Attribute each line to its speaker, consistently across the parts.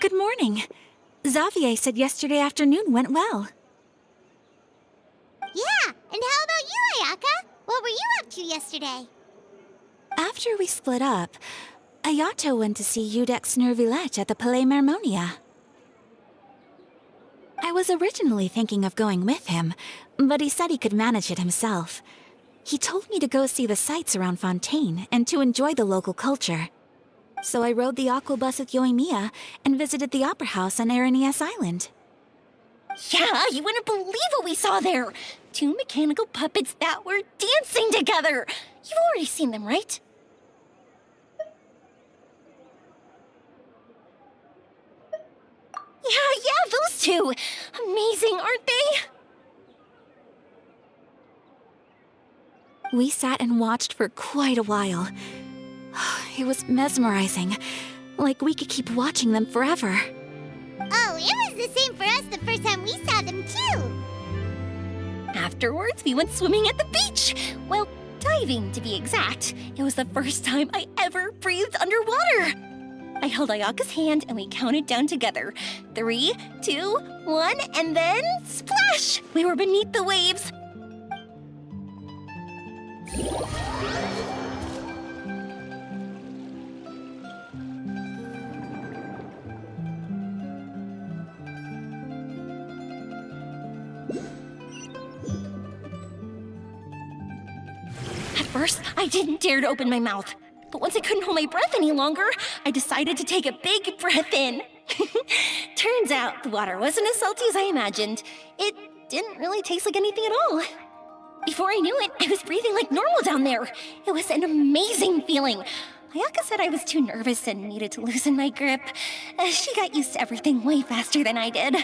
Speaker 1: Good morning. Xavier said yesterday afternoon went well.
Speaker 2: Yeah, and how about you, Ayaka? What were you up to yesterday?
Speaker 1: After we split up, Ayato went to see Udex Nervillette at the Palais Mermonia. I was originally thinking of going with him, but he said he could manage it himself. He told me to go see the sights around Fontaine and to enjoy the local culture. So I rode the aqua bus with Yoimiya and visited the opera house on Aranias Island.
Speaker 3: Yeah, you wouldn't believe what we saw there! 2 mechanical puppets that were dancing together! You've already seen them, right? Yeah, those two! Amazing, aren't they?
Speaker 1: We sat and watched for quite a while. It was mesmerizing, like we could keep watching them forever.
Speaker 2: Oh, it was the same for us the first time we saw them, too!
Speaker 3: Afterwards, we went swimming at the beach! Well, diving, to be exact. It was the first time I ever breathed underwater! I held Ayaka's hand and we counted down together. 3, 2, 1, and then splash! We were beneath the waves. At first, I didn't dare to open my mouth. But once I couldn't hold my breath any longer, I decided to take a big breath in. Turns out the water wasn't as salty as I imagined. It didn't really taste like anything at all. Before I knew it, I was breathing like normal down there. It was an amazing feeling. Ayaka said I was too nervous and needed to loosen my grip. She got used to everything way faster than I did.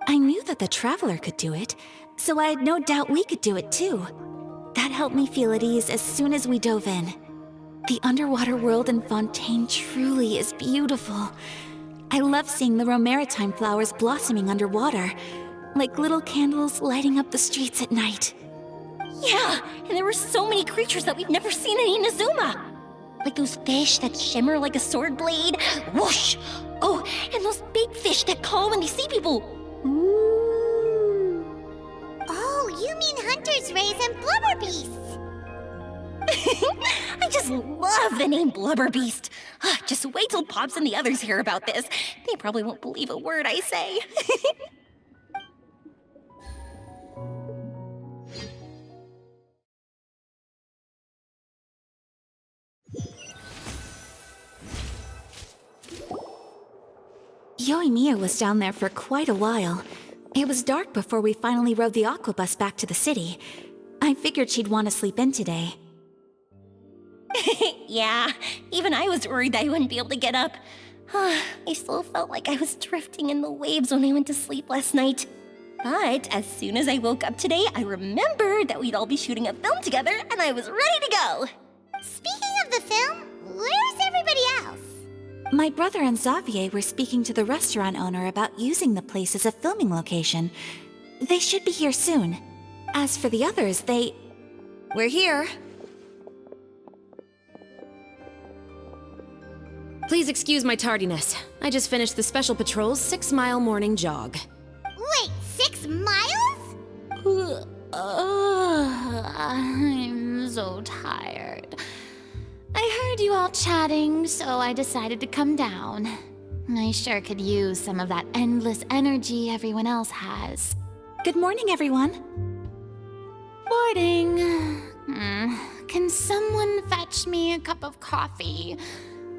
Speaker 1: I knew that the Traveler could do it, so I had no doubt we could do it too. That helped me feel at ease as soon as we dove in. The underwater world in Fontaine truly is beautiful. I love seeing the romaritime flowers blossoming underwater, like little candles lighting up the streets at night.
Speaker 3: Yeah, and there were so many creatures that we've never seen in Inazuma. Like those fish that shimmer like a sword blade. Whoosh! Oh, and those big fish that call when they see people.
Speaker 2: Ooh. Oh, you mean hunters, rays, and blubber beasts!
Speaker 3: I just love the name Blubber Beast. Just wait till Pops and the others hear about this. They probably won't believe a word I say.
Speaker 1: Yoimiya was down there for quite a while. It was dark before we finally rode the aquabus back to the city. I figured she'd want to sleep in today.
Speaker 3: Yeah, even I was worried that I wouldn't be able to get up. I still felt like I was drifting in the waves when I went to sleep last night. But as soon as I woke up today, I remembered that we'd all be shooting a film together, and I was ready to go.
Speaker 2: Speaking of the film, where's everybody else?
Speaker 1: My brother and Xavier were speaking to the restaurant owner about using the place as a filming location. They should be here soon. As for the others, We're here.
Speaker 4: Please excuse my tardiness. I just finished the Special Patrol's 6-mile morning jog.
Speaker 2: Wait, 6 miles?
Speaker 5: I'm so tired. I heard you all chatting, so I decided to come down. I sure could use some of that endless energy everyone else has.
Speaker 1: Good morning, everyone.
Speaker 5: Morning. Can someone fetch me a cup of coffee?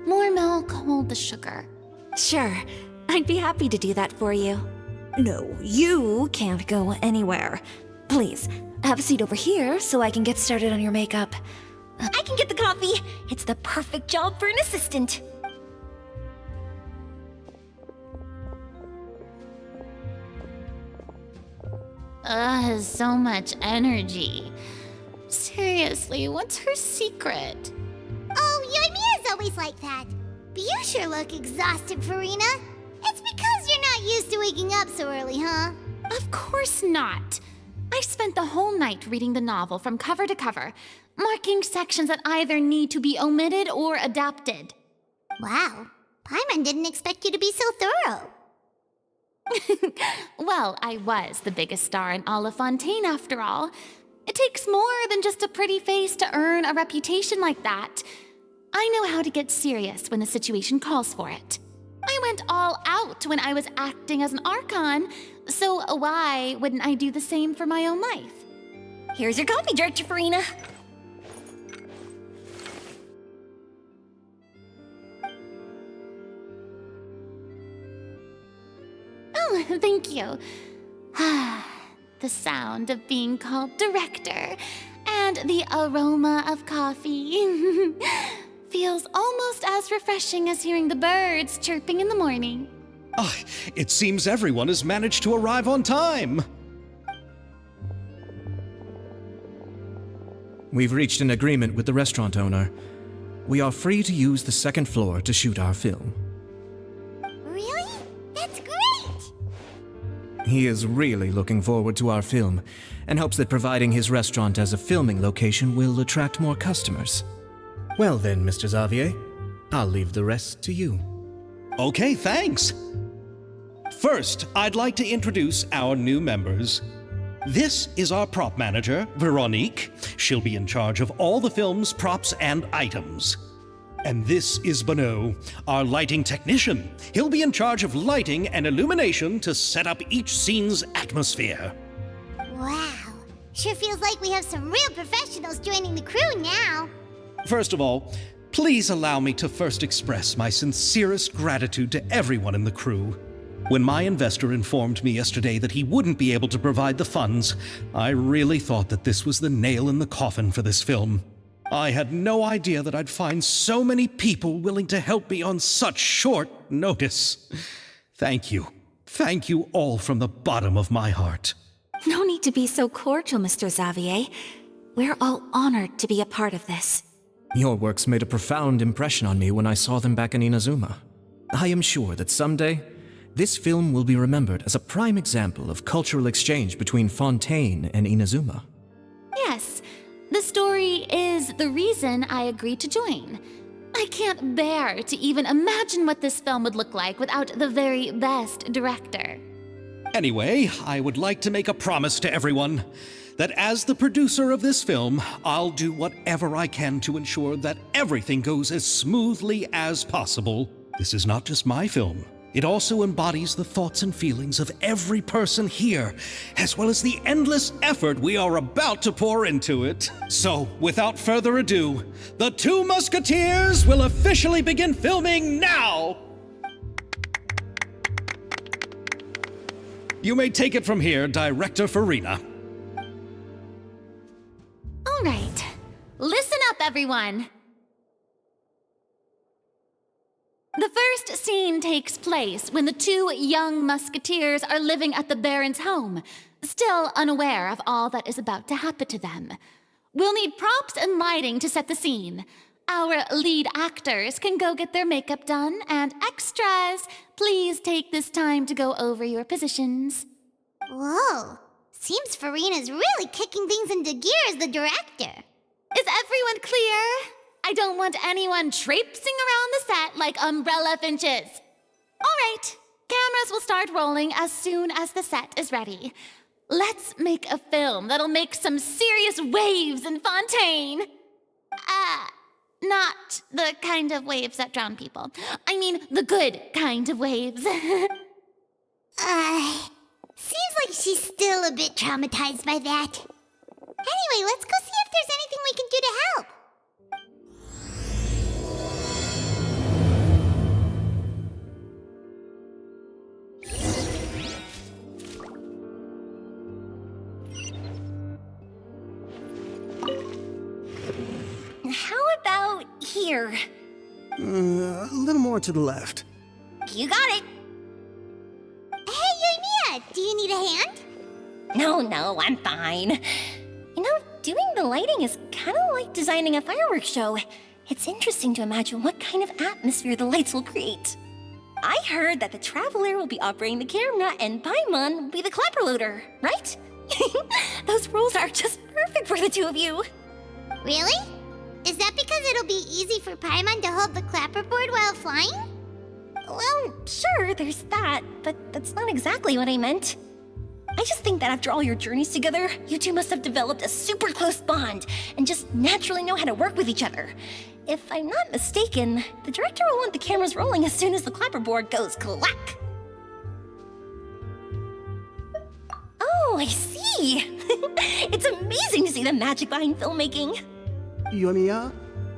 Speaker 5: More milk, hold the sugar.
Speaker 1: Sure, I'd be happy to do that for you.
Speaker 6: No, you can't go anywhere. Please, have a seat over here so I can get started on your makeup.
Speaker 3: I can get the coffee. It's the perfect job for an assistant.
Speaker 5: So much energy. Seriously, what's her secret?
Speaker 2: Oh, Yoimiya's always like that. But you sure look exhausted, Furina. It's because you're not used to waking up so early, huh?
Speaker 5: Of course not. I spent the whole night reading the novel from cover to cover, marking sections that either need to be omitted or adapted.
Speaker 2: Wow, Paimon didn't expect you to be so thorough.
Speaker 5: Well, I was the biggest star in all of Fontaine after all. It takes more than just a pretty face to earn a reputation like that. I know how to get serious when the situation calls for it. I went all out when I was acting as an Archon, so why wouldn't I do the same for my own life?
Speaker 3: Here's your coffee, Director Furina.
Speaker 5: Oh, thank you. The sound of being called director and the aroma of coffee feels almost as refreshing as hearing the birds chirping in the morning.
Speaker 7: Ah, it seems everyone has managed to arrive on time.
Speaker 8: We've reached an agreement with the restaurant owner. We are free to use the second floor to shoot our film.
Speaker 2: Really? That's great!
Speaker 8: He is really looking forward to our film and hopes that providing his restaurant as a filming location will attract more customers. Well then, Mr. Xavier, I'll leave the rest to you.
Speaker 7: Okay, thanks. First, I'd like to introduce our new members. This is our prop manager, Veronique. She'll be in charge of all the film's props and items. And this is Bonneau, our lighting technician. He'll be in charge of lighting and illumination to set up each scene's atmosphere.
Speaker 2: Wow, sure feels like we have some real professionals joining the crew now.
Speaker 7: First of all, please allow me to first express my sincerest gratitude to everyone in the crew. When my investor informed me yesterday that he wouldn't be able to provide the funds, I really thought that this was the nail in the coffin for this film. I had no idea that I'd find so many people willing to help me on such short notice. Thank you. Thank you all from the bottom of my heart.
Speaker 1: No need to be so cordial, Mr. Xavier. We're all honored to be a part of this.
Speaker 8: Your works made a profound impression on me when I saw them back in Inazuma. I am sure that someday, this film will be remembered as a prime example of cultural exchange between Fontaine and Inazuma.
Speaker 5: Yes, the story is the reason I agreed to join. I can't bear to even imagine what this film would look like without the very best director.
Speaker 7: Anyway, I would like to make a promise to everyone that as the producer of this film, I'll do whatever I can to ensure that everything goes as smoothly as possible. This is not just my film. It also embodies the thoughts and feelings of every person here, as well as the endless effort we are about to pour into it. So, without further ado, the Two Musketeers will officially begin filming now! You may take it from here, Director Furina.
Speaker 5: All right, listen up, everyone. The first scene takes place when the two young musketeers are living at the Baron's home, still unaware of all that is about to happen to them. We'll need props and lighting to set the scene. Our lead actors can go get their makeup done, and extras, please take this time to go over your positions.
Speaker 2: Whoa, seems Furina's really kicking things into gear as the director.
Speaker 5: Is everyone clear? I don't want anyone traipsing around the set like umbrella finches. All right, cameras will start rolling as soon as the set is ready. Let's make a film that'll make some serious waves in Fontaine. Not the kind of waves that drown people. I mean, the good kind of waves.
Speaker 2: Seems like she's still a bit traumatized by that. Anyway, let's go see if there's anything we can do to help.
Speaker 3: How about here?
Speaker 9: A little more to the left.
Speaker 3: You got it.
Speaker 2: Hey, Yoimiya, do you need a hand?
Speaker 3: No, I'm fine. You know, doing the lighting is kind of like designing a fireworks show. It's interesting to imagine what kind of atmosphere the lights will create. I heard that the Traveler will be operating the camera and Paimon will be the clapper loader, right? Those roles are just perfect for the two of you.
Speaker 2: Really? Is that because it'll be easy for Paimon to hold the clapperboard while flying?
Speaker 3: Well, sure, there's that, but that's not exactly what I meant. I just think that after all your journeys together, you two must have developed a super close bond and just naturally know how to work with each other. If I'm not mistaken, the director will want the cameras rolling as soon as the clapperboard goes clack. Oh, I see. It's amazing to see the magic behind filmmaking.
Speaker 9: Yoimiya,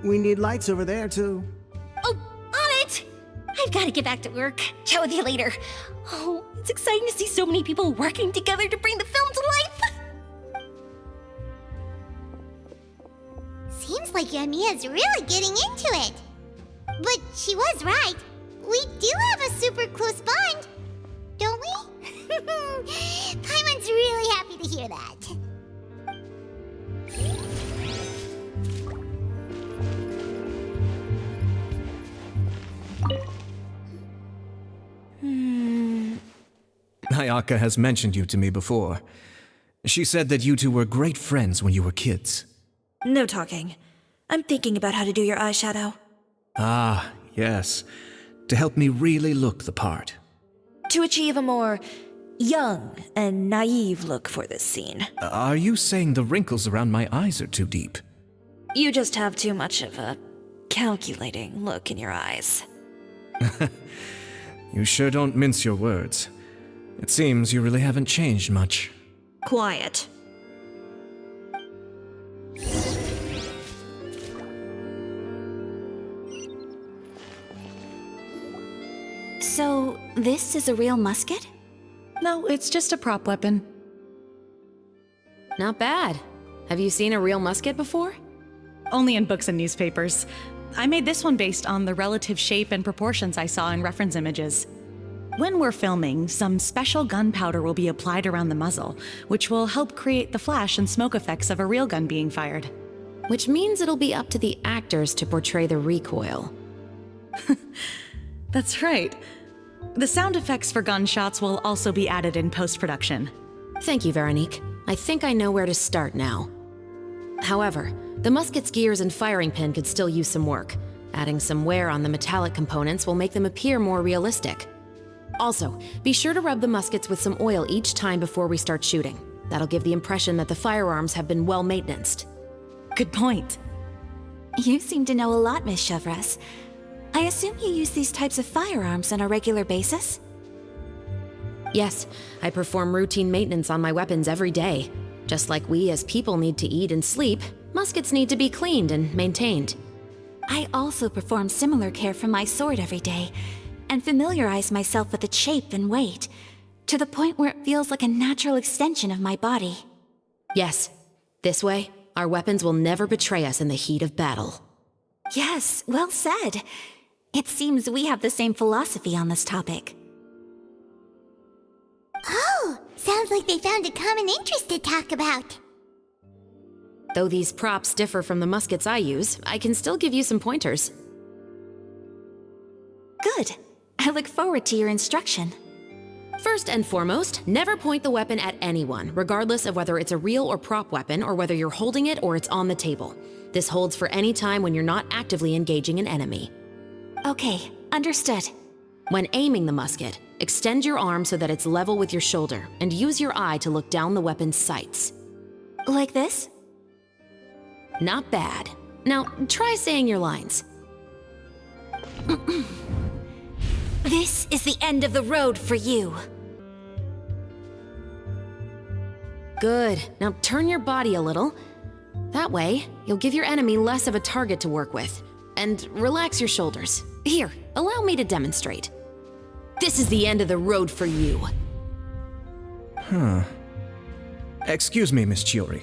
Speaker 9: we need lights over there, too.
Speaker 3: Oh, on it! I've got to get back to work. Chat with you later. Oh, it's exciting to see so many people working together to bring the film to life.
Speaker 2: Seems like Yoimiya's really getting into it. But she was right. We do have a super close bond, don't we? Paimon's really happy to hear that.
Speaker 8: Ayaka has mentioned you to me before. She said that you two were great friends when you were kids.
Speaker 6: No talking. I'm thinking about how to do your eyeshadow.
Speaker 8: Ah, yes. To help me really look the part.
Speaker 6: To achieve a more young and naive look for this scene.
Speaker 8: Are you saying the wrinkles around my eyes are too deep?
Speaker 6: You just have too much of a calculating look in your eyes.
Speaker 8: You sure don't mince your words. It seems you really haven't changed much.
Speaker 6: Quiet.
Speaker 1: So, this is a real musket?
Speaker 10: No, it's just a prop weapon.
Speaker 4: Not bad. Have you seen a real musket before?
Speaker 10: Only in books and newspapers. I made this one based on the relative shape and proportions I saw in reference images. When we're filming, some special gunpowder will be applied around the muzzle, which will help create the flash and smoke effects of a real gun being fired.
Speaker 4: Which means it'll be up to the actors to portray the recoil.
Speaker 10: That's right. The sound effects for gunshots will also be added in post-production.
Speaker 4: Thank you, Veronique. I think I know where to start now. However, the musket's gears and firing pin could still use some work. Adding some wear on the metallic components will make them appear more realistic. Also, be sure to rub the muskets with some oil each time before we start shooting. That'll give the impression that the firearms have been well maintained.
Speaker 10: Good point.
Speaker 1: You seem to know a lot, Miss Chevreuse. I assume you use these types of firearms on a regular basis?
Speaker 4: Yes, I perform routine maintenance on my weapons every day. Just like we as people need to eat and sleep, muskets need to be cleaned and maintained.
Speaker 1: I also perform similar care for my sword every day, and familiarize myself with its shape and weight, to the point where it feels like a natural extension of my body.
Speaker 4: Yes, this way, our weapons will never betray us in the heat of battle.
Speaker 1: Yes, well said. It seems we have the same philosophy on this topic.
Speaker 2: Oh, sounds like they found a common interest to talk about.
Speaker 4: Though these props differ from the muskets I use, I can still give you some pointers.
Speaker 1: Good. I look forward to your instruction.
Speaker 4: First and foremost, never point the weapon at anyone, regardless of whether it's a real or prop weapon or whether you're holding it or it's on the table. This holds for any time when you're not actively engaging an enemy.
Speaker 1: Okay, understood.
Speaker 4: When aiming the musket, extend your arm so that it's level with your shoulder and use your eye to look down the weapon's sights.
Speaker 1: Like this?
Speaker 4: Not bad. Now, try saying your lines.
Speaker 1: This is the end of the road for you.
Speaker 4: Good. Now turn your body a little. That way, you'll give your enemy less of a target to work with. And relax your shoulders. Here, allow me to demonstrate. This is the end of the road for you.
Speaker 8: Huh. Excuse me, Miss Chiori.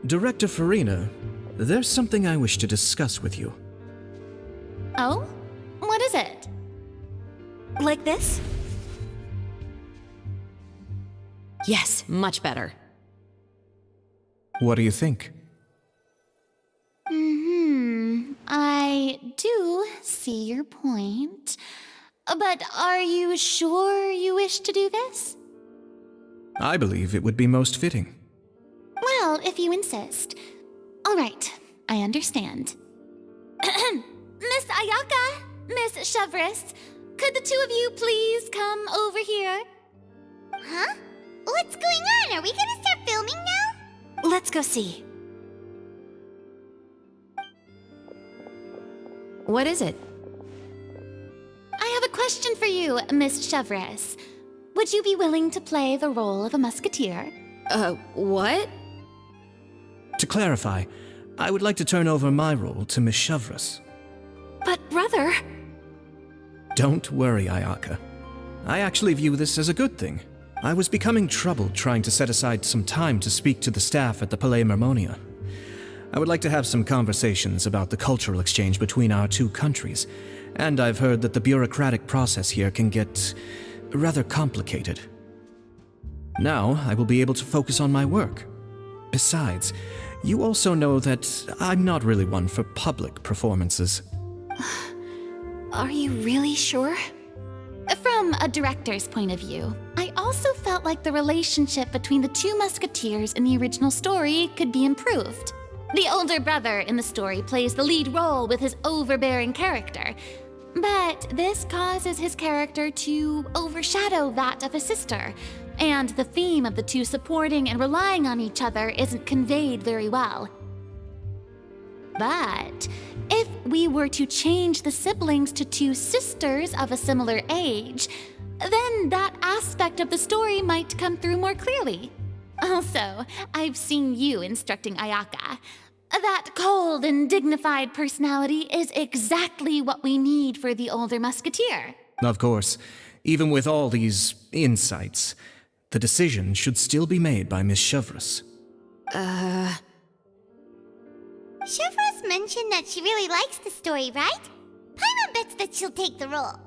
Speaker 8: Director Furina, there's something I wish to discuss with you.
Speaker 5: Oh? What is it?
Speaker 1: Like this?
Speaker 4: Yes, much better.
Speaker 8: What do you think?
Speaker 5: I do see your point. But are you sure you wish to do this?
Speaker 8: I believe it would be most fitting.
Speaker 5: Well, if you insist. All right, I understand. Miss Ayaka, Miss Chevreuse, could the two of you please come over here?
Speaker 2: Huh? What's going on? Are we gonna start filming now?
Speaker 6: Let's go see.
Speaker 4: What is it?
Speaker 5: I have a question for you, Miss Chevreuse. Would you be willing to play the role of a musketeer?
Speaker 4: What?
Speaker 8: To clarify, I would like to turn over my role to Miss Chevreuse.
Speaker 6: But brother...
Speaker 8: Don't worry, Ayaka. I actually view this as a good thing. I was becoming troubled trying to set aside some time to speak to the staff at the Palais Mermonia. I would like to have some conversations about the cultural exchange between our two countries, and I've heard that the bureaucratic process here can get rather complicated. Now, I will be able to focus on my work. Besides, you also know that I'm not really one for public performances.
Speaker 6: Are you really sure?
Speaker 5: From a director's point of view, I also felt like the relationship between the two musketeers in the original story could be improved. The older brother in the story plays the lead role with his overbearing character, but this causes his character to overshadow that of his sister, and the theme of the two supporting and relying on each other isn't conveyed very well. But if we were to change the siblings to two sisters of a similar age, then that aspect of the story might come through more clearly. Also, I've seen you instructing Ayaka. That cold and dignified personality is exactly what we need for the older musketeer.
Speaker 8: Of course, even with all these insights, the decision should still be made by Miss Chevreuse.
Speaker 2: Chevreuse mentioned that she really likes the story, right? Paimon bets that she'll take the role.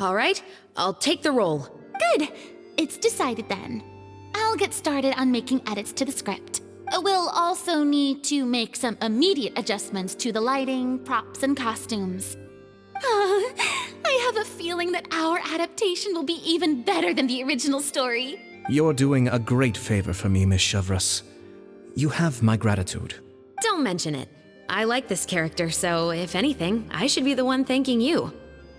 Speaker 4: All right, I'll take the role.
Speaker 5: Good. It's decided then. I'll get started on making edits to the script. We'll also need to make some immediate adjustments to the lighting, props, and costumes. I have a feeling that our adaptation will be even better than the original story.
Speaker 8: You're doing a great favor for me, Miss Chevreuse. You have my gratitude.
Speaker 4: Don't mention it. I like this character, so if anything, I should be the one thanking you.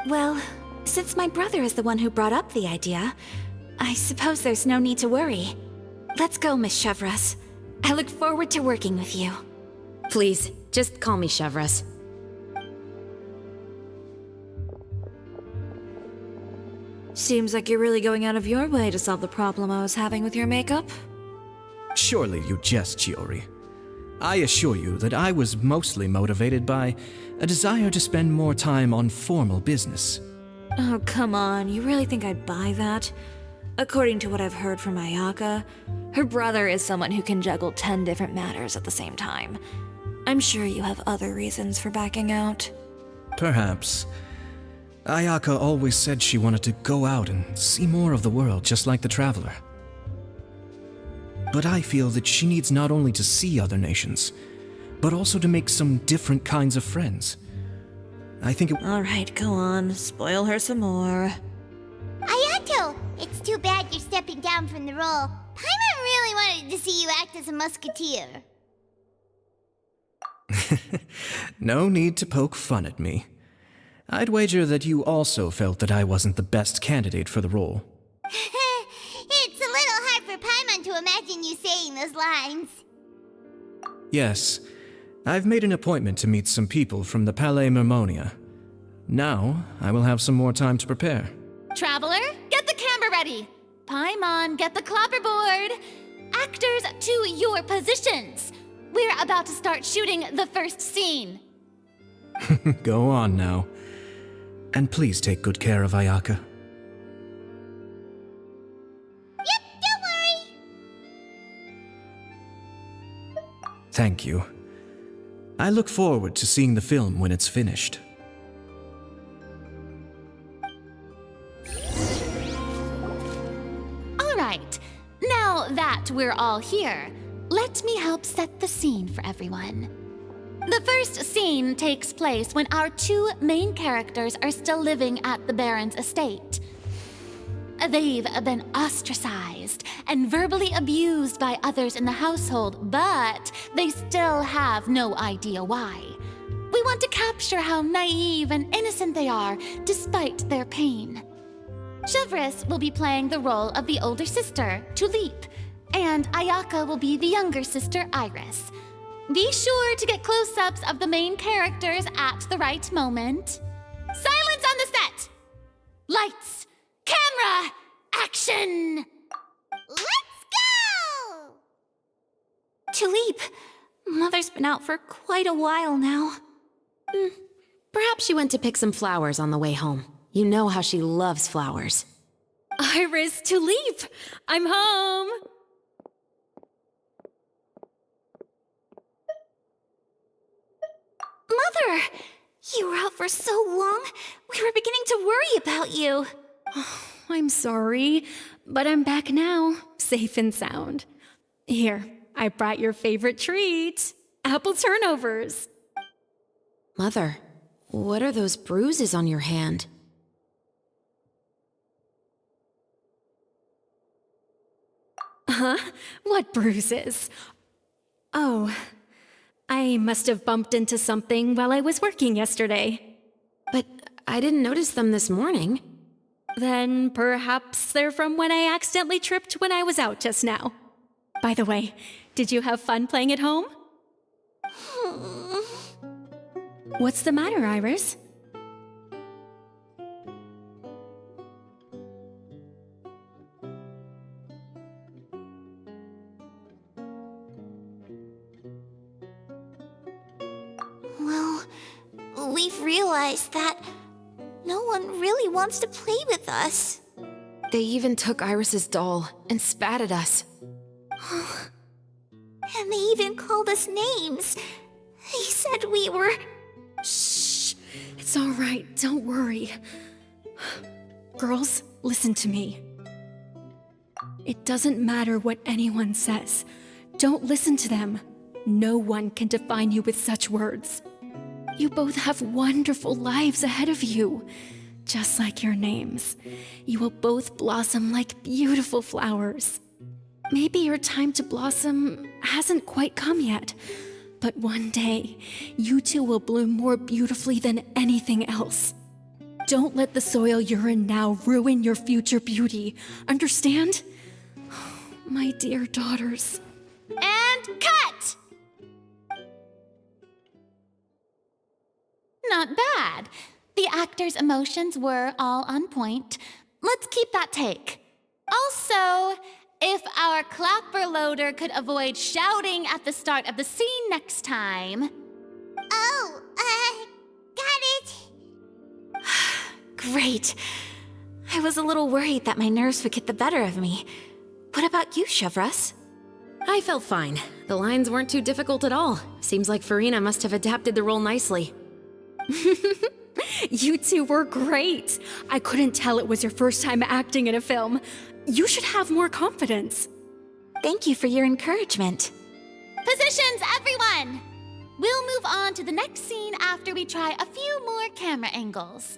Speaker 6: Well, since my brother is the one who brought up the idea, I suppose there's no need to worry. Let's go, Miss Chevreuse. I look forward to working with you.
Speaker 4: Please, just call me Chevreuse.
Speaker 6: Seems like you're really going out of your way to solve the problem I was having with your makeup.
Speaker 8: Surely you jest, Chiori. I assure you that I was mostly motivated by a desire to spend more time on formal business.
Speaker 6: Oh, come on. You really think I'd buy that? According to what I've heard from Ayaka, her brother is someone who can juggle 10 different matters at the same time. I'm sure you have other reasons for backing out.
Speaker 8: Perhaps. Ayaka always said she wanted to go out and see more of the world, just like the Traveler. But I feel that she needs not only to see other nations, but also to make some different kinds of friends. I think it...
Speaker 6: Alright, go on. Spoil her some more.
Speaker 2: Ayato! It's too bad you're stepping down from the role. Paimon really wanted to see you act as a musketeer.
Speaker 8: No need to poke fun at me. I'd wager that you also felt that I wasn't the best candidate for the role.
Speaker 2: It's a little hard for Paimon to imagine you saying those lines.
Speaker 8: Yes, I've made an appointment to meet some people from the Palais Mermonia. Now, I will have some more time to prepare.
Speaker 5: Traveler, get the camera ready. Paimon, get the clapperboard. Actors, to your positions. We're about to start shooting the first scene.
Speaker 8: Go on now. And please take good care of Ayaka.
Speaker 2: Yep, don't worry.
Speaker 8: Thank you. I look forward to seeing the film when it's finished.
Speaker 5: All right, now that we're all here, let me help set the scene for everyone. The first scene takes place when our two main characters are still living at the Baron's estate. They've been ostracized and verbally abused by others in the household, but they still have no idea why. We want to capture how naive and innocent they are despite their pain. Chevreuse will be playing the role of the older sister, Tulipe, and Ayaka will be the younger sister, Iris. Be sure to get close-ups of the main characters at the right moment. Silence on the set! Lights! Camera! Action!
Speaker 2: Let's go!
Speaker 1: Tulipe, Mother's been out for quite a while now.
Speaker 4: Perhaps she went to pick some flowers on the way home. You know how she loves flowers.
Speaker 6: Iris, Tulipe, I'm home!
Speaker 1: Mother! You were out for so long, we were beginning to worry about you.
Speaker 6: I'm sorry, but I'm back now, safe and sound. Here, I brought your favorite treat, apple turnovers.
Speaker 4: Mother, what are those bruises on your hand?
Speaker 6: Huh? What bruises? Oh, I must have bumped into something while I was working yesterday.
Speaker 4: But I didn't notice them this morning.
Speaker 6: Then perhaps they're from when I accidentally tripped when I was out just now. By the way, did you have fun playing at home? What's the matter, Iris?
Speaker 1: Well, we've realized that no one really wants to play with us.
Speaker 4: They even took Iris's doll and spat at us.
Speaker 1: And they even called us names. They said we were...
Speaker 6: Shh! It's all right, don't worry. Girls, listen to me. It doesn't matter what anyone says. Don't listen to them. No one can define you with such words. You both have wonderful lives ahead of you. Just like your names. You will both blossom like beautiful flowers. Maybe your time to blossom hasn't quite come yet, but one day, you two will bloom more beautifully than anything else. Don't let the soil you're in now ruin your future beauty. Understand? My dear daughters.
Speaker 5: And cut! Not bad. The actors' emotions were all on point. Let's keep that take. Also, if our clapper loader could avoid shouting at the start of the scene next time.
Speaker 2: Oh, got it.
Speaker 1: Great. I was a little worried that my nerves would get the better of me. What about you, Chevreuse?
Speaker 4: I felt fine. The lines weren't too difficult at all. Seems like Furina must have adapted the role nicely.
Speaker 6: You two were great. I couldn't tell it was your first time acting in a film. You should have more confidence.
Speaker 1: Thank you for your encouragement.
Speaker 5: Positions, everyone! We'll move on to the next scene after we try a few more camera angles.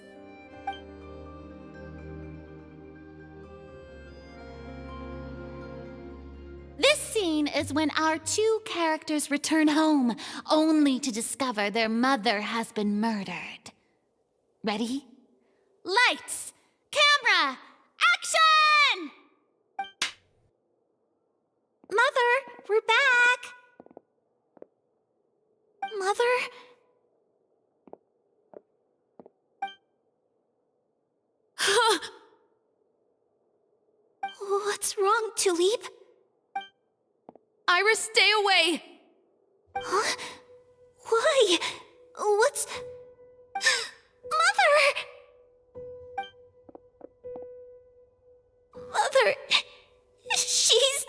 Speaker 5: This scene is when our two characters return home, only to discover their mother has been murdered. Ready? Lights! Camera! Action!
Speaker 1: Mother, we're back! Mother? What's wrong, Tulipe?
Speaker 6: Iris, stay away!
Speaker 1: Huh? Why? What's... Mother! Mother... She's...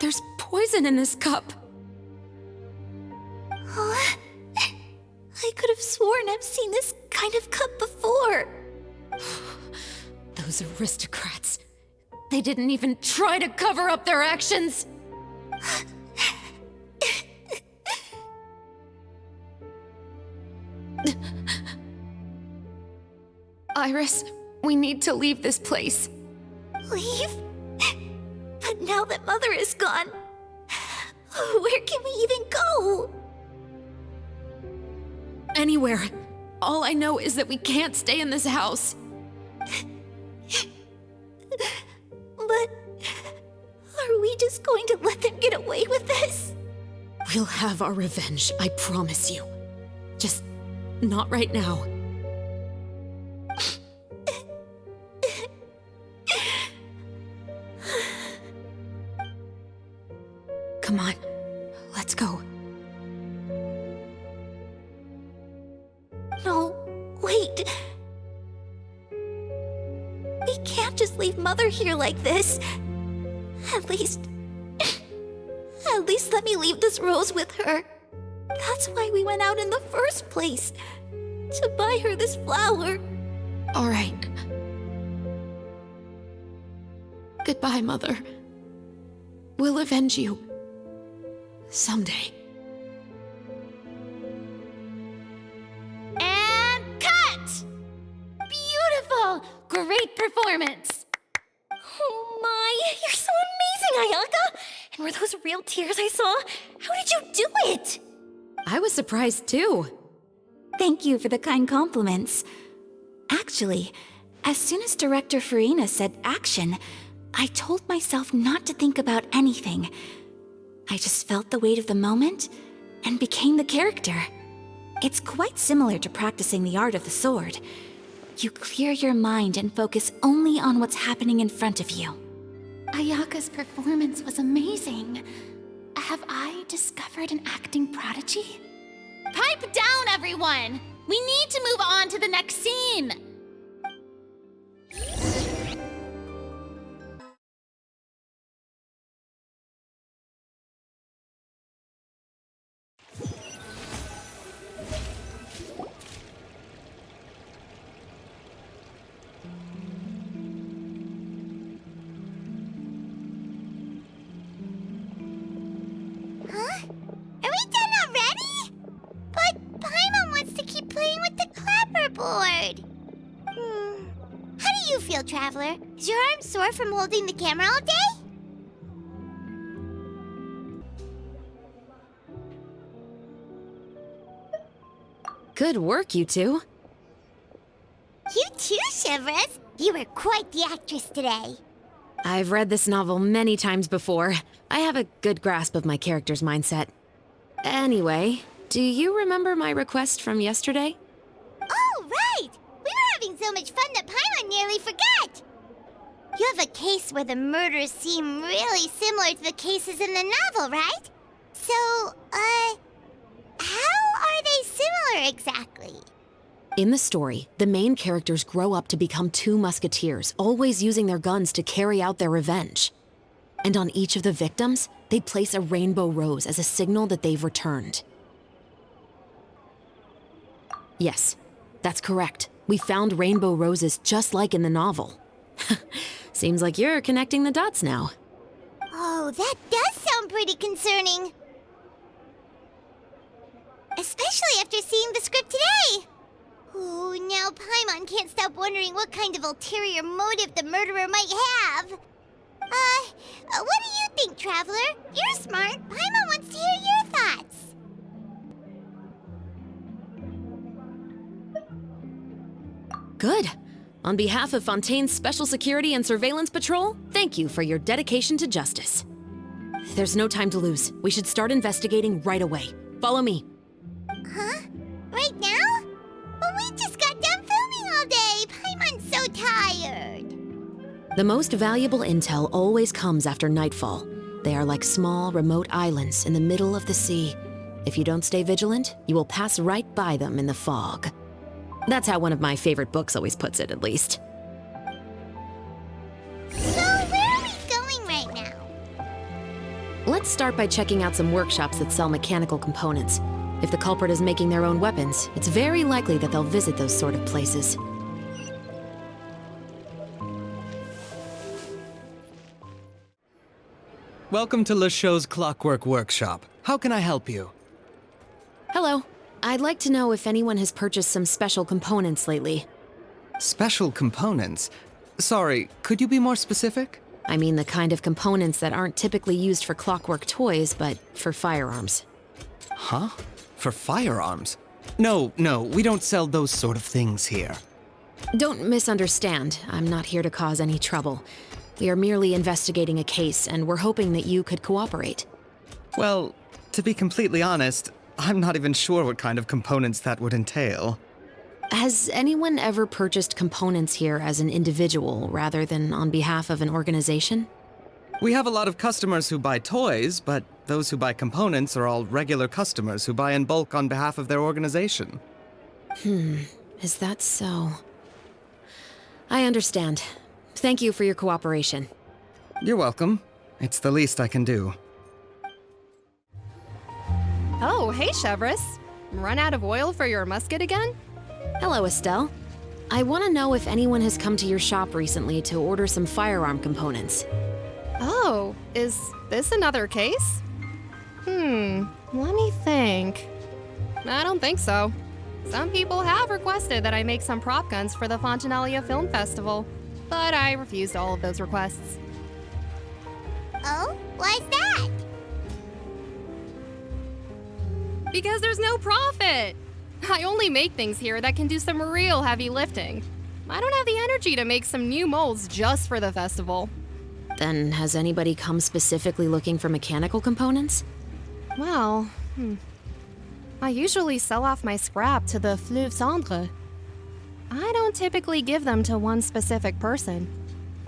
Speaker 4: There's poison in this cup.
Speaker 1: Huh? I could have sworn I've seen this kind of cup before.
Speaker 4: Those aristocrats. They didn't even try to cover up their actions! Iris, we need to leave this place.
Speaker 1: Leave? But now that Mother is gone, where can we even go?
Speaker 4: Anywhere. All I know is that we can't stay in this house.
Speaker 1: But are we just going to let them get away with this?
Speaker 4: We'll have our revenge, I promise you. Just not right now. Come on, let's go.
Speaker 1: No, wait. We can't just leave Mother here like this. At least let me leave this rose with her. That's why we went out in the first place. To buy her this flower.
Speaker 4: All right. Goodbye, Mother. We'll avenge you. Someday.
Speaker 5: And cut! Beautiful! Great performance!
Speaker 3: Oh my, you're so amazing, Ayaka! And were those real tears I saw? How did you do it?
Speaker 4: I was surprised too.
Speaker 1: Thank you for the kind compliments. Actually, as soon as Director Furina said action, I told myself not to think about anything. I just felt the weight of the moment and became the character. It's quite similar to practicing the art of the sword. You clear your mind and focus only on what's happening in front of you.
Speaker 5: Ayaka's performance was amazing. Have I discovered an acting prodigy? Pipe down, everyone! We need to move on to the next scene!
Speaker 2: Huh? Are we done already? But Paimon wants to keep playing with the clapperboard. How do you feel, Traveler? Is your arm sore from holding the camera all day?
Speaker 4: Good work, you two.
Speaker 2: You too, Chevreuse. You were quite the actress today.
Speaker 4: I've read this novel many times before. I have a good grasp of my character's mindset. Anyway, do you remember my request from yesterday?
Speaker 2: Oh, right! We were having so much fun that Paimon nearly forgot! You have a case where the murders seem really similar to the cases in the novel, right? So, how are they similar exactly?
Speaker 4: In the story, the main characters grow up to become two musketeers, always using their guns to carry out their revenge. And on each of the victims, they place a rainbow rose as a signal that they've returned. Yes, that's correct. We found rainbow roses just like in the novel. Seems like you're connecting the dots now.
Speaker 2: Oh, that does sound pretty concerning. Especially after seeing the script today. Ooh, now Paimon can't stop wondering what kind of ulterior motive the murderer might have. What do you think, Traveler? You're smart. Paimon wants to hear your thoughts.
Speaker 4: Good. On behalf of Fontaine's Special Security and Surveillance Patrol, thank you for your dedication to justice. There's no time to lose. We should start investigating right away. Follow me.
Speaker 2: Huh? Right now? Well, we just got done filming all day. Paimon's so tired.
Speaker 4: The most valuable intel always comes after nightfall. They are like small, remote islands in the middle of the sea. If you don't stay vigilant, you will pass right by them in the fog. That's how one of my favorite books always puts it, at least.
Speaker 2: So, where are we going right now?
Speaker 4: Let's start by checking out some workshops that sell mechanical components. If the culprit is making their own weapons, it's very likely that they'll visit those sort of places.
Speaker 11: Welcome to LeChaux's Clockwork Workshop. How can I help you?
Speaker 4: Hello. I'd like to know if anyone has purchased some special components lately.
Speaker 11: Special components? Sorry, could you be more specific?
Speaker 4: I mean the kind of components that aren't typically used for Clockwork toys, but for firearms.
Speaker 11: Huh? For firearms? No, we don't sell those sort of things here.
Speaker 4: Don't misunderstand. I'm not here to cause any trouble. We are merely investigating a case, and we're hoping that you could cooperate.
Speaker 11: Well, to be completely honest, I'm not even sure what kind of components that would entail.
Speaker 4: Has anyone ever purchased components here as an individual rather than on behalf of an organization?
Speaker 11: We have a lot of customers who buy toys, but those who buy components are all regular customers who buy in bulk on behalf of their organization.
Speaker 4: Is that so? I understand. Thank you for your cooperation.
Speaker 11: You're welcome. It's the least I can do.
Speaker 12: Oh, hey, Chevreuse. Run out of oil for your musket again?
Speaker 4: Hello, Estelle. I want to know if anyone has come to your shop recently to order some firearm components.
Speaker 12: Oh, is this another case? Let me think. I don't think so. Some people have requested that I make some prop guns for the Fontaine Film Festival, but I refused all of those requests.
Speaker 2: Oh, why's that?
Speaker 12: Because there's no profit! I only make things here that can do some real heavy lifting. I don't have the energy to make some new molds just for the festival.
Speaker 4: Then has anybody come specifically looking for mechanical components?
Speaker 12: Well, I usually sell off my scrap to the Fleuve Cendre. I don't typically give them to one specific person.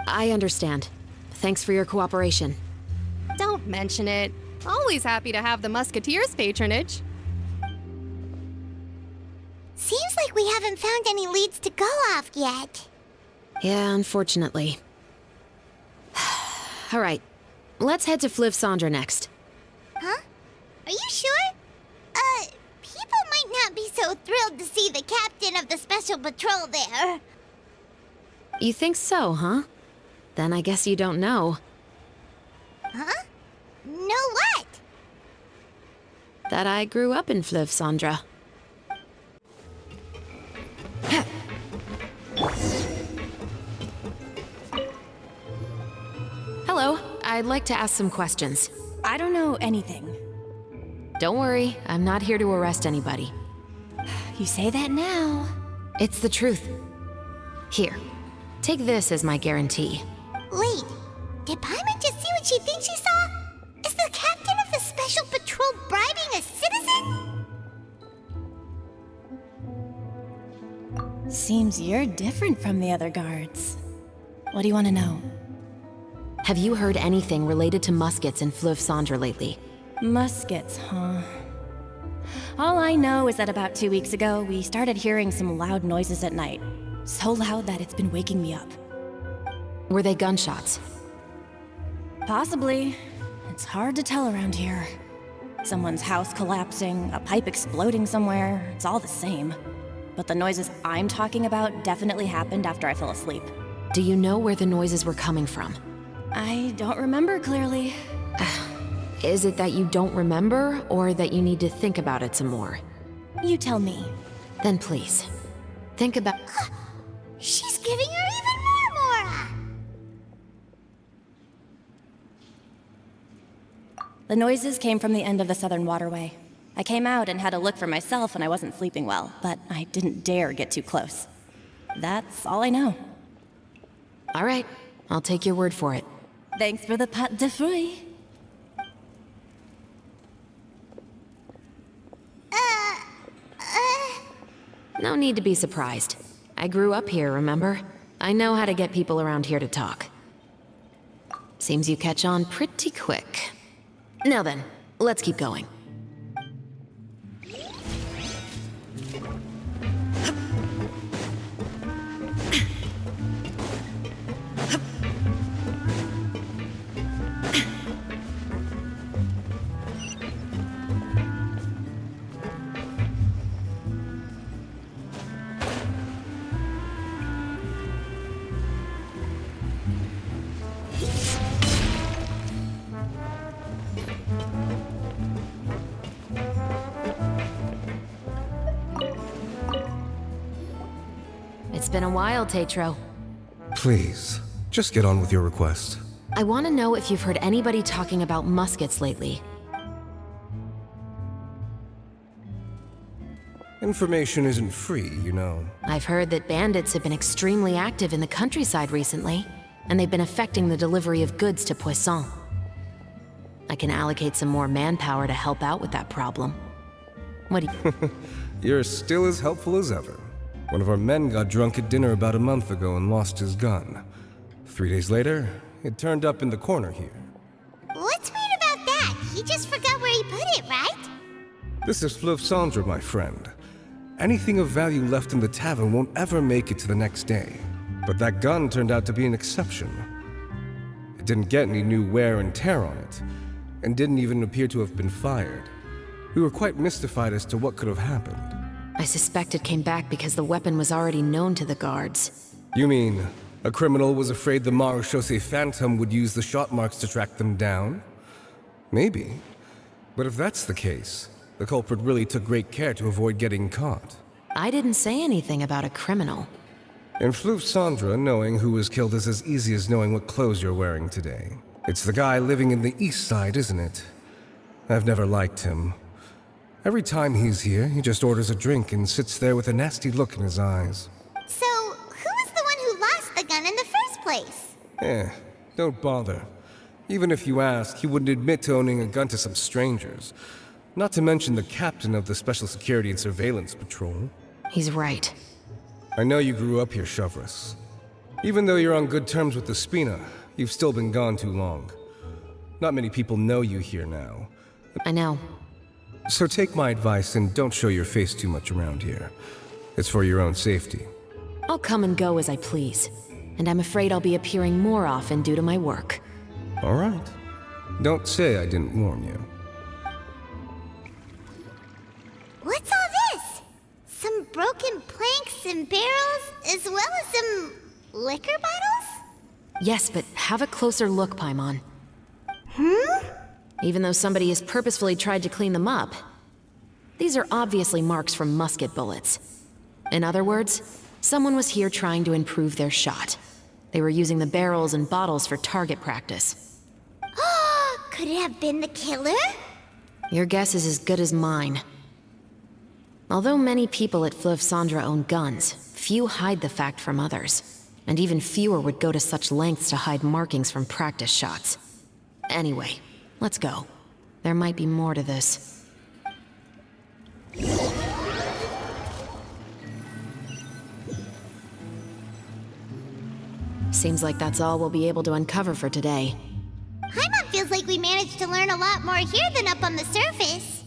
Speaker 4: I understand. Thanks for your cooperation.
Speaker 12: Don't mention it. Always happy to have the Musketeers' patronage.
Speaker 2: Seems like we haven't found any leads to go off yet.
Speaker 4: Yeah, unfortunately. All right, let's head to Fleuve Cendre next.
Speaker 2: Huh? Are you sure? People might not be so thrilled to see the captain of the special patrol there.
Speaker 4: You think so, huh? Then I guess you don't know.
Speaker 2: Huh? Know what?
Speaker 4: That I grew up in Fleuve Cendre. Hello, I'd like to ask some questions.
Speaker 3: I don't know anything.
Speaker 4: Don't worry, I'm not here to arrest anybody.
Speaker 3: You say that now.
Speaker 4: It's the truth. Here, take this as my guarantee.
Speaker 2: Wait, did Paimon just see what she thinks she saw? Is the captain of the special patrol bribing a citizen?
Speaker 3: Seems you're different from the other guards. What do you want to know?
Speaker 4: Have you heard anything related to muskets in Fleuve Cendre lately?
Speaker 3: Muskets, huh? All I know is that about 2 weeks ago, we started hearing some loud noises at night. So loud that it's been waking me up.
Speaker 4: Were they gunshots?
Speaker 3: Possibly. It's hard to tell around here. Someone's house collapsing, a pipe exploding somewhere, it's all the same. But the noises I'm talking about definitely happened after I fell asleep.
Speaker 4: Do you know where the noises were coming from?
Speaker 3: I don't remember clearly.
Speaker 4: Is it that you don't remember, or that you need to think about it some more?
Speaker 3: You tell me.
Speaker 4: Then please, think about...
Speaker 2: She's giving her even more Mora!
Speaker 3: The noises came from the end of the Southern Waterway. I came out and had a look for myself when I wasn't sleeping well, but I didn't dare get too close. That's all I know.
Speaker 4: All right, I'll take your word for it.
Speaker 3: Thanks for the pâte de fruits.
Speaker 4: No need to be surprised. I grew up here, remember? I know how to get people around here to talk. Seems you catch on pretty quick. Now then, let's keep going. It's been a while, Tetro.
Speaker 13: Please, just get on with your request.
Speaker 4: I want to know if you've heard anybody talking about muskets lately.
Speaker 13: Information isn't free, you know.
Speaker 4: I've heard that bandits have been extremely active in the countryside recently, and they've been affecting the delivery of goods to Poisson. I can allocate some more manpower to help out with that problem. What do you...
Speaker 13: You're still as helpful as ever. One of our men got drunk at dinner about a month ago and lost his gun. 3 days later, it turned up in the corner here.
Speaker 2: What's weird about that? He just forgot where he put it, right?
Speaker 13: This is Fleuve Cendre, my friend. Anything of value left in the tavern won't ever make it to the next day. But that gun turned out to be an exception. It didn't get any new wear and tear on it, and didn't even appear to have been fired. We were quite mystified as to what could have happened.
Speaker 4: I suspect it came back because the weapon was already known to the guards.
Speaker 13: You mean, a criminal was afraid the Marechaussee Phantom would use the shot marks to track them down? Maybe. But if that's the case, the culprit really took great care to avoid getting caught.
Speaker 4: I didn't say anything about a criminal.
Speaker 13: In Fleuve Cendre, knowing who was killed is as easy as knowing what clothes you're wearing today. It's the guy living in the east side, isn't it? I've never liked him. Every time he's here, he just orders a drink and sits there with a nasty look in his eyes.
Speaker 2: So, who was the one who lost the gun in the first place?
Speaker 13: Don't bother. Even if you ask, he wouldn't admit to owning a gun to some strangers. Not to mention the captain of the Special Security and Surveillance Patrol.
Speaker 4: He's right.
Speaker 13: I know you grew up here, Chevreuse. Even though you're on good terms with the Spina, you've still been gone too long. Not many people know you here now.
Speaker 4: I know.
Speaker 13: So take my advice and don't show your face too much around here. It's for your own safety.
Speaker 4: I'll come and go as I please. And I'm afraid I'll be appearing more often due to my work.
Speaker 13: All right. Don't say I didn't warn you.
Speaker 2: What's all this? Some broken planks and barrels, as well as some liquor bottles?
Speaker 4: Yes, but have a closer look, Paimon.
Speaker 2: Hmm?
Speaker 4: Even though somebody has purposefully tried to clean them up, these are obviously marks from musket bullets. In other words, someone was here trying to improve their shot. They were using the barrels and bottles for target practice.
Speaker 2: Could it have been the killer?
Speaker 4: Your guess is as good as mine. Although many people at Fleuve Cendre own guns, few hide the fact from others. And even fewer would go to such lengths to hide markings from practice shots. Anyway, let's go. There might be more to this. Seems like that's all we'll be able to uncover for today.
Speaker 2: Paimon feels like we managed to learn a lot more here than up on the surface.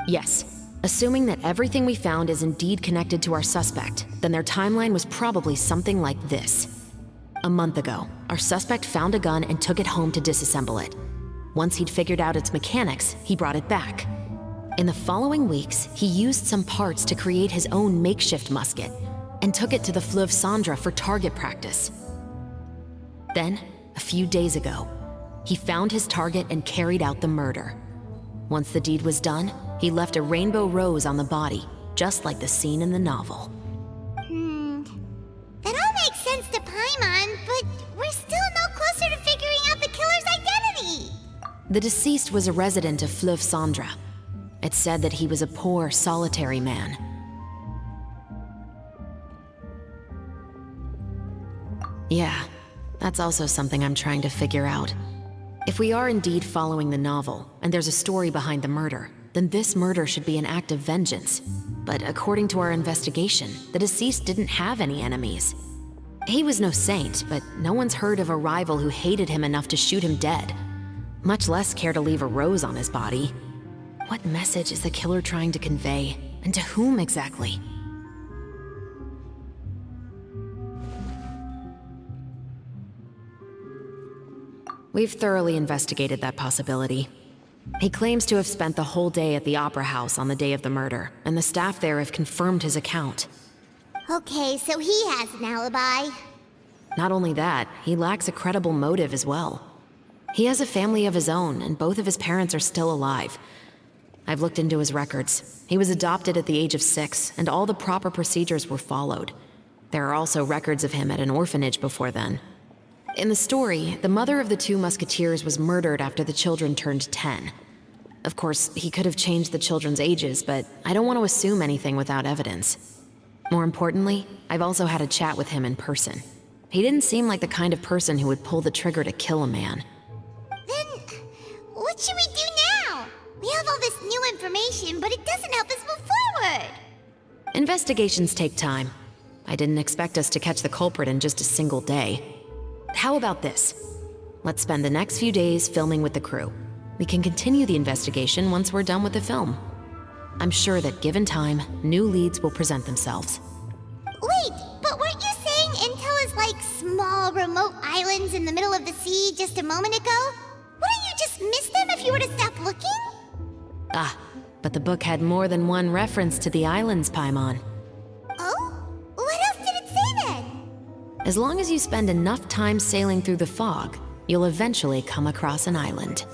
Speaker 4: Yes. Assuming that everything we found is indeed connected to our suspect, then their timeline was probably something like this. A month ago, our suspect found a gun and took it home to disassemble it. Once he'd figured out its mechanics, he brought it back. In the following weeks, he used some parts to create his own makeshift musket, and took it to the Fleuve Cendre for target practice. Then, a few days ago, he found his target and carried out the murder. Once the deed was done, he left a rainbow rose on the body, just like the scene in the novel.
Speaker 2: That all makes sense to Paimon, but we're still no closer to figuring out the killer's identity.
Speaker 4: The deceased was a resident of Fleuve Cendre. It's said that he was a poor, solitary man. Yeah, that's also something I'm trying to figure out. If we are indeed following the novel, and there's a story behind the murder, then this murder should be an act of vengeance. But according to our investigation, the deceased didn't have any enemies. He was no saint, but no one's heard of a rival who hated him enough to shoot him dead, much less care to leave a rose on his body. What message is the killer trying to convey, and to whom exactly? We've thoroughly investigated that possibility. He claims to have spent the whole day at the Opera House on the day of the murder, and the staff there have confirmed his account.
Speaker 2: Okay, so he has an alibi.
Speaker 4: Not only that, he lacks a credible motive as well. He has a family of his own, and both of his parents are still alive. I've looked into his records. He was adopted at the age of 6, and all the proper procedures were followed. There are also records of him at an orphanage before then. In the story, the mother of the 2 musketeers was murdered after the children turned 10. Of course, he could have changed the children's ages, but I don't want to assume anything without evidence. More importantly, I've also had a chat with him in person. He didn't seem like the kind of person who would pull the trigger to kill a man.
Speaker 2: Then, what should we do now? We have all this new information, but it doesn't help us move forward.
Speaker 4: Investigations take time. I didn't expect us to catch the culprit in just a single day. How about this? Let's spend the next few days filming with the crew. We can continue the investigation once we're done with the film. I'm sure that given time, new leads will present themselves.
Speaker 2: Wait, but weren't you saying Intel is like small, remote islands in the middle of the sea just a moment ago? Wouldn't you just miss them if you were to stop looking?
Speaker 4: Ah, but the book had more than one reference to the islands, Paimon.
Speaker 2: Oh? What else did it say then?
Speaker 4: As long as you spend enough time sailing through the fog, you'll eventually come across an island.